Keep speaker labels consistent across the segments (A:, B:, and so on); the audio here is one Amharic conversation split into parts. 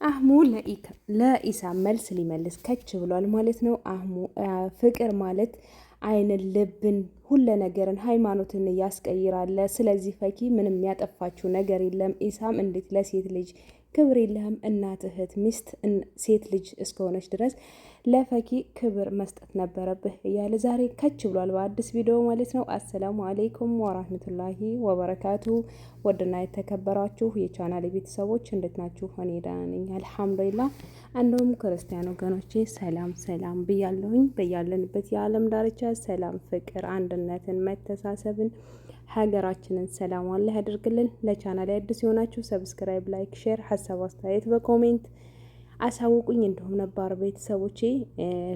A: አህሙ ለኢሳም መልስ ሊመልስ ከች ብሏል ማለት ነው። አህሙ ፍቅር ማለት አይንን፣ ልብን፣ ሁለ ነገርን ሃይማኖትን ያስቀይራል። ስለዚህ ፈኪ ምንም ያጠፋችው ነገር የለም። ኢሳም እንዴት ለሴት ልጅ ክብር የለህም? እናት፣ እህት፣ ሚስት ሴት ልጅ እስከሆነች ድረስ ለፈኪ ክብር መስጠት ነበረብህ እያለ ዛሬ ከች ብሏል በአዲስ ቪዲዮ ማለት ነው። አሰላሙ አሌይኩም ወራህመቱላሂ ወበረካቱ። ወድና የተከበራችሁ የቻናል ቤተሰቦች እንዴት ናችሁ? እኔ ደህና ነኝ አልሐምዱሊላህ። እንደውም ክርስቲያን ወገኖቼ ሰላም ሰላም ብያለሁኝ። በያለንበት የዓለም ዳርቻ ሰላም፣ ፍቅር፣ አንድነትን፣ መተሳሰብን ሀገራችንን ሰላም አላህ ያድርግልን። ለቻናል አዲስ የሆናችሁ ሰብስክራይብ፣ ላይክ፣ ሼር፣ ሀሳብ አስተያየት በኮሜንት አሳውቁኝ። እንዲሁም ነባር ቤተሰቦቼ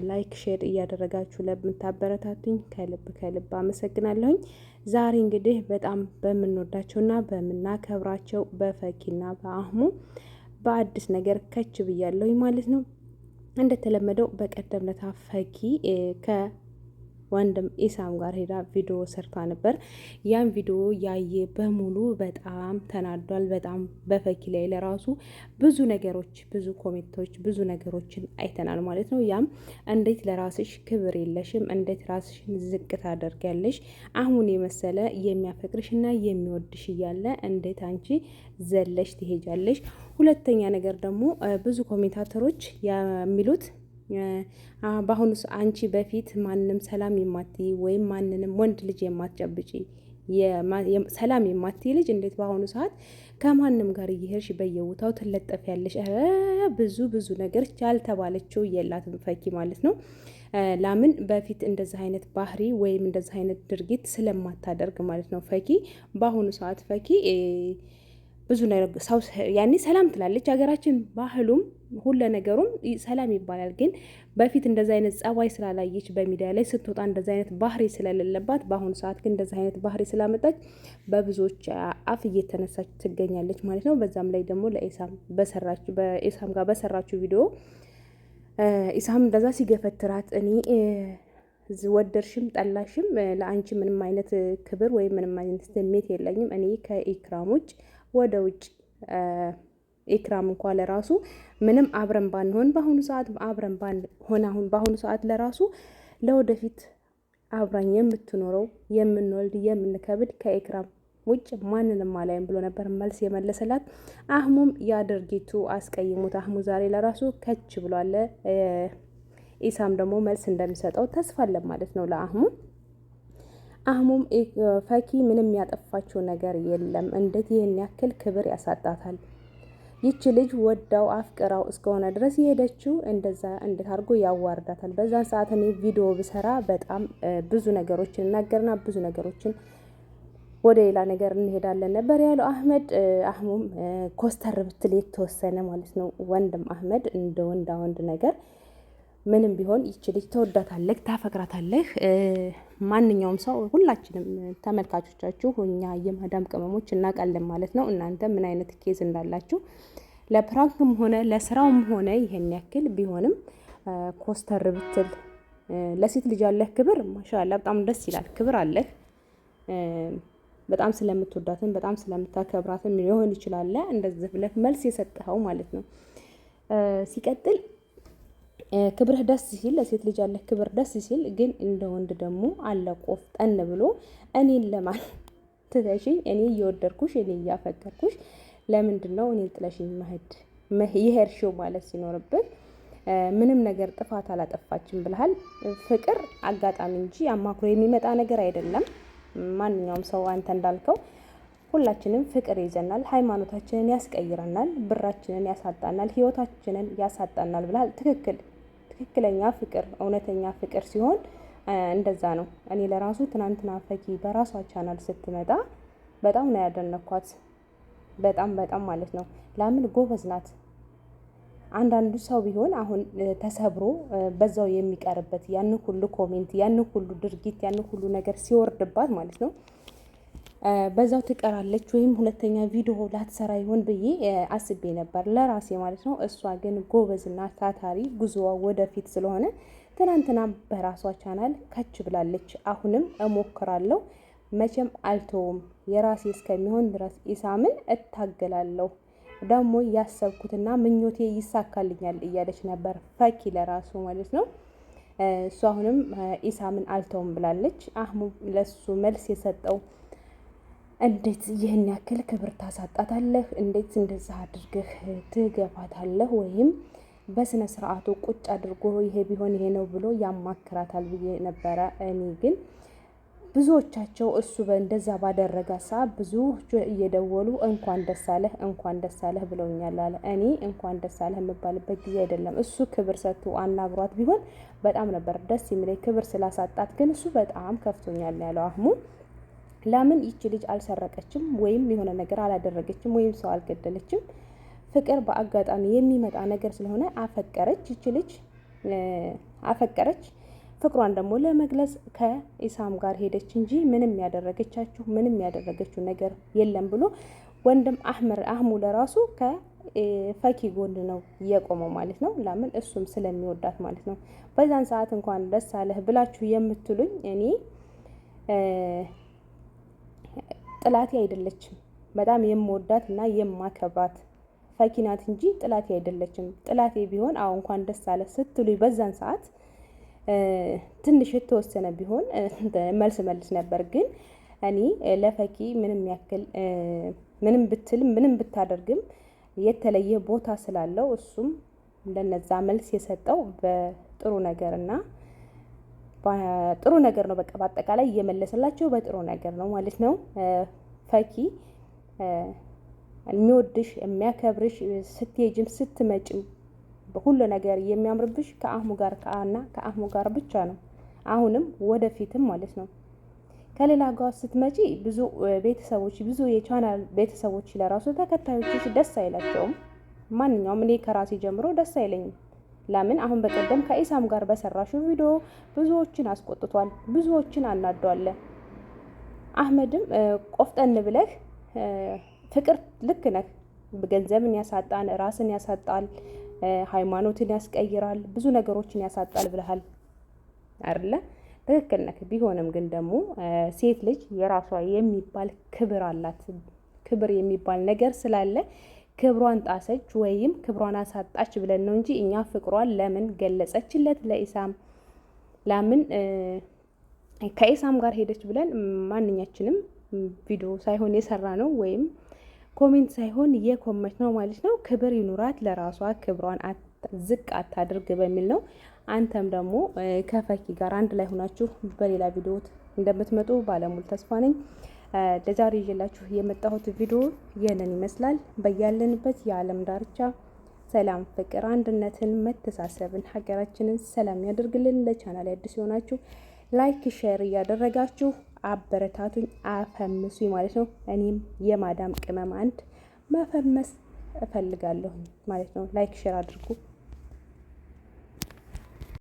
A: ላይክ ሼር እያደረጋችሁ ለምታበረታቱኝ ከልብ ከልብ አመሰግናለሁኝ። ዛሬ እንግዲህ በጣም በምንወዳቸውና በምናከብራቸው በፈኪና በአህሙ በአዲስ ነገር ከች ብያለሁኝ ማለት ነው። እንደተለመደው በቀደም ለታ ፈኪ ወንድም ኢሳም ጋር ሄዳ ቪዲዮ ሰርታ ነበር። ያን ቪዲዮ ያየ በሙሉ በጣም ተናዷል። በጣም በፈኪ ላይ ለራሱ ብዙ ነገሮች፣ ብዙ ኮሜንቶች፣ ብዙ ነገሮችን አይተናል ማለት ነው። ያም እንዴት ለራስሽ ክብር የለሽም? እንዴት ራስሽን ዝቅ ታደርጊያለሽ? አሁን የመሰለ የሚያፈቅርሽና የሚወድሽ እያለ እንዴት አንቺ ዘለሽ ትሄጃለሽ? ሁለተኛ ነገር ደግሞ ብዙ ኮሜንታተሮች የሚሉት በአሁኑ አንቺ በፊት ማንንም ሰላም የማትይ ወይም ማንንም ወንድ ልጅ የማትጨብጪ ሰላም የማትይ ልጅ እንዴት በአሁኑ ሰዓት ከማንም ጋር እየሄድሽ በየቦታው ትለጠፊያለሽ? ብዙ ብዙ ነገር ያልተባለችው የላትም ፈኪ ማለት ነው። ለምን በፊት እንደዚህ አይነት ባህሪ ወይም እንደዚህ አይነት ድርጊት ስለማታደርግ ማለት ነው። ፈኪ በአሁኑ ሰዓት ፈኪ ብዙ ሰው ያኔ ሰላም ትላለች። ሀገራችን ባህሉም ሁለ ነገሩም ሰላም ይባላል። ግን በፊት እንደዛ አይነት ጸባይ ስላላየች በሚዲያ ላይ ስትወጣ እንደዛ አይነት ባህሪ ስለሌለባት፣ በአሁኑ ሰዓት ግን እንደዛ አይነት ባህሪ ስላመጣች በብዙዎች አፍ እየተነሳች ትገኛለች ማለት ነው። በዛም ላይ ደግሞ በኢሳም ጋር በሰራችው ቪዲዮ ኢሳም እንደዛ ሲገፈትራት እኔ ወደድሽም ጠላሽም ለአንቺ ምንም አይነት ክብር ወይም ምንም አይነት ስሜት የለኝም። እኔ ከኢክራም ውጭ ወደ ውጭ ኢክራም እንኳ ለራሱ ምንም አብረን ባንሆን በአሁኑ ሰዓት አብረን ባንሆን አሁን በአሁኑ ሰዓት ለራሱ ለወደፊት አብራኝ የምትኖረው የምንወልድ የምንከብድ ከኢክራም ውጭ ማንንም አላይም ብሎ ነበር መልስ የመለሰላት። አህሙም ያድርጊቱ አስቀይሙት። አህሙ ዛሬ ለራሱ ከች ብሏል። ኢሳም ደግሞ መልስ እንደሚሰጠው ተስፋ አለን ማለት ነው ለአህሙ። አህሙም ፈኪ ምንም ያጠፋችው ነገር የለም፣ እንዴት ይህን ያክል ክብር ያሳጣታል? ይቺ ልጅ ወዳው አፍቅራው እስከሆነ ድረስ የሄደችው እንደዛ እንዴት አድርጎ ያዋርዳታል? በዛን ሰዓት እኔ ቪዲዮ ብሰራ በጣም ብዙ ነገሮችን እናገርና ብዙ ነገሮችን ወደ ሌላ ነገር እንሄዳለን ነበር ያለው አህሙም ኮስተር ብትል የተወሰነ ማለት ነው። ወንድም አህመድ እንደ ወንድ ነገር ምንም ቢሆን ይቺ ልጅ ተወዳታለህ፣ ታፈቅራታለህ። ማንኛውም ሰው ሁላችንም ተመልካቾቻችሁ እኛ የማዳም ቅመሞች እናውቃለን ማለት ነው። እናንተ ምን አይነት ኬዝ እንዳላችሁ ለፕራንክም ሆነ ለስራውም ሆነ ይሄን ያክል ቢሆንም ኮስተር ብትል ለሴት ልጅ ያለህ ክብር ማሻአላ በጣም ደስ ይላል። ክብር አለህ። በጣም ስለምትወዳትን በጣም ስለምታከብራትን ሊሆን ይችላል እንደዚህ ብለህ መልስ የሰጠኸው ማለት ነው። ሲቀጥል ክብርህ ደስ ሲል ለሴት ልጅ ያለህ ክብር ደስ ሲል፣ ግን እንደ ወንድ ደግሞ አለ ቆፍጠን ብሎ እኔን ለማን ትተሽኝ፣ እኔ እየወደድኩሽ እኔ እያፈቀርኩሽ ለምንድን ነው እኔን ጥለሽኝ የሄድሽው ማለት ሲኖርብህ፣ ምንም ነገር ጥፋት አላጠፋችም ብለሃል። ፍቅር አጋጣሚ እንጂ አማክሮ የሚመጣ ነገር አይደለም። ማንኛውም ሰው አንተ እንዳልከው ሁላችንም ፍቅር ይዘናል፣ ሃይማኖታችንን ያስቀይረናል፣ ብራችንን ያሳጣናል፣ ህይወታችንን ያሳጣናል ብለሃል። ትክክለኛ ፍቅር እውነተኛ ፍቅር ሲሆን እንደዛ ነው። እኔ ለራሱ ትናንትና ፈኪ በራሷ ቻናል ስትመጣ በጣም ነው ያደነኳት። በጣም በጣም ማለት ነው። ለምን ጎበዝ ናት። አንዳንዱ ሰው ቢሆን አሁን ተሰብሮ በዛው የሚቀርበት ያን ሁሉ ኮሜንት፣ ያን ሁሉ ድርጊት፣ ያን ሁሉ ነገር ሲወርድባት ማለት ነው በዛው ትቀራለች ወይም ሁለተኛ ቪዲዮ ላትሰራ ይሆን ብዬ አስቤ ነበር ለራሴ ማለት ነው። እሷ ግን ጎበዝና ታታሪ ጉዞዋ ወደፊት ስለሆነ ትናንትና በራሷ ቻናል ከች ብላለች። አሁንም እሞክራለሁ፣ መቼም አልተውም፣ የራሴ እስከሚሆን ድረስ ኢሳምን እታገላለሁ ደግሞ ያሰብኩትና ምኞቴ ይሳካልኛል እያለች ነበር ፈኪ ለራሱ ማለት ነው። እሱ አሁንም ኢሳምን አልተውም ብላለች። አህሙ ለሱ መልስ የሰጠው እንዴት ይህን ያክል ክብር ታሳጣታለህ? እንዴት እንደዛ አድርገህ ትገፋታለህ? ወይም በስነ ስርዓቱ ቁጭ አድርጎ ይሄ ቢሆን ይሄ ነው ብሎ ያማክራታል ብዬ ነበረ። እኔ ግን ብዙዎቻቸው እሱ እንደዛ ባደረጋ ሰዓት ብዙ እየደወሉ እንኳን ደስ አለህ እንኳን ደስ አለህ ብለውኛል አለ። እኔ እንኳን ደስ አለህ የምባልበት ጊዜ አይደለም። እሱ ክብር ሰጥቶ አናግሯት ቢሆን በጣም ነበር ደስ የሚለኝ። ክብር ስላሳጣት ግን እሱ በጣም ከፍቶኛል ያለው አህሙ። ለምን ይቺ ልጅ አልሰረቀችም ወይም የሆነ ነገር አላደረገችም ወይም ሰው አልገደለችም። ፍቅር በአጋጣሚ የሚመጣ ነገር ስለሆነ አፈቀረች። ይቺ ልጅ አፈቀረች። ፍቅሯን ደግሞ ለመግለጽ ከኢሳም ጋር ሄደች እንጂ ምንም ያደረገቻችሁ ምንም ያደረገችው ነገር የለም ብሎ ወንድም አህሙ ለራሱ ከፈኪ ጎን ነው የቆመው ማለት ነው። ለምን እሱም ስለሚወዳት ማለት ነው። በዛን ሰዓት እንኳን ደስ አለህ ብላችሁ የምትሉኝ እኔ ጥላቴ አይደለችም። በጣም የምወዳት እና የማከብራት ፈኪ ናት እንጂ ጥላቴ አይደለችም። ጥላቴ ቢሆን አዎ እንኳን ደስ አለ ስትሉኝ በዛን ሰዓት ትንሽ የተወሰነ ቢሆን መልስ ነበር። ግን እኔ ለፈኪ ምንም ያክል ምንም ብትልም ምንም ብታደርግም የተለየ ቦታ ስላለው እሱም እንደነዛ መልስ የሰጠው በጥሩ ነገር እና ጥሩ ነገር ነው። በቃ በአጠቃላይ እየመለሰላቸው በጥሩ ነገር ነው ማለት ነው። ፈኪ የሚወድሽ የሚያከብርሽ ስትሄጂም ስትመጭም ሁሉ ነገር የሚያምርብሽ ከአህሙ ጋር ብቻ ነው። አሁንም ወደፊትም ማለት ነው። ከሌላ ጋር ስትመጪ ብዙ ቤተሰቦች ብዙ የቻናል ቤተሰቦች ለራሱ ተከታዮች ደስ አይላቸውም። ማንኛውም እኔ ከራሴ ጀምሮ ደስ አይለኝም። ለምን አሁን በቀደም ከኢሳም ጋር በሰራሽው ቪዲዮ ብዙዎችን አስቆጥቷል፣ ብዙዎችን አናዷል። አህመድም ቆፍጠን ብለህ ፍቅር ልክ ነህ፣ ገንዘብን ያሳጣል፣ ራስን ያሳጣል፣ ሃይማኖትን ያስቀይራል፣ ብዙ ነገሮችን ያሳጣል ብለሃል አይደለ? ትክክል ነህ። ቢሆንም ግን ደግሞ ሴት ልጅ የራሷ የሚባል ክብር አላት። ክብር የሚባል ነገር ስላለ ክብሯን ጣሰች ወይም ክብሯን አሳጣች ብለን ነው እንጂ እኛ ፍቅሯን ለምን ገለጸችለት ለኢሳም ለምን ከኢሳም ጋር ሄደች ብለን ማንኛችንም ቪዲዮ ሳይሆን የሰራ ነው ወይም ኮሜንት ሳይሆን የኮመት ነው ማለት ነው። ክብር ይኑራት ለራሷ ክብሯን ዝቅ አታድርግ በሚል ነው። አንተም ደግሞ ከፈኪ ጋር አንድ ላይ ሆናችሁ በሌላ ቪዲዮ እንደምትመጡ ባለሙሉ ተስፋ ነኝ። ለዛሬ ይዤላችሁ የመጣሁት ቪዲዮ ይህንን ይመስላል። በያለንበት የዓለም ዳርቻ ሰላም፣ ፍቅር፣ አንድነትን፣ መተሳሰብን ሀገራችንን ሰላም ያደርግልን። ለቻናል አዲስ የሆናችሁ ላይክ ሼር እያደረጋችሁ አበረታቱኝ፣ አፈምሱኝ ማለት ነው። እኔም የማዳም ቅመም አንድ መፈመስ እፈልጋለሁ ማለት ነው። ላይክ ሼር አድርጉ።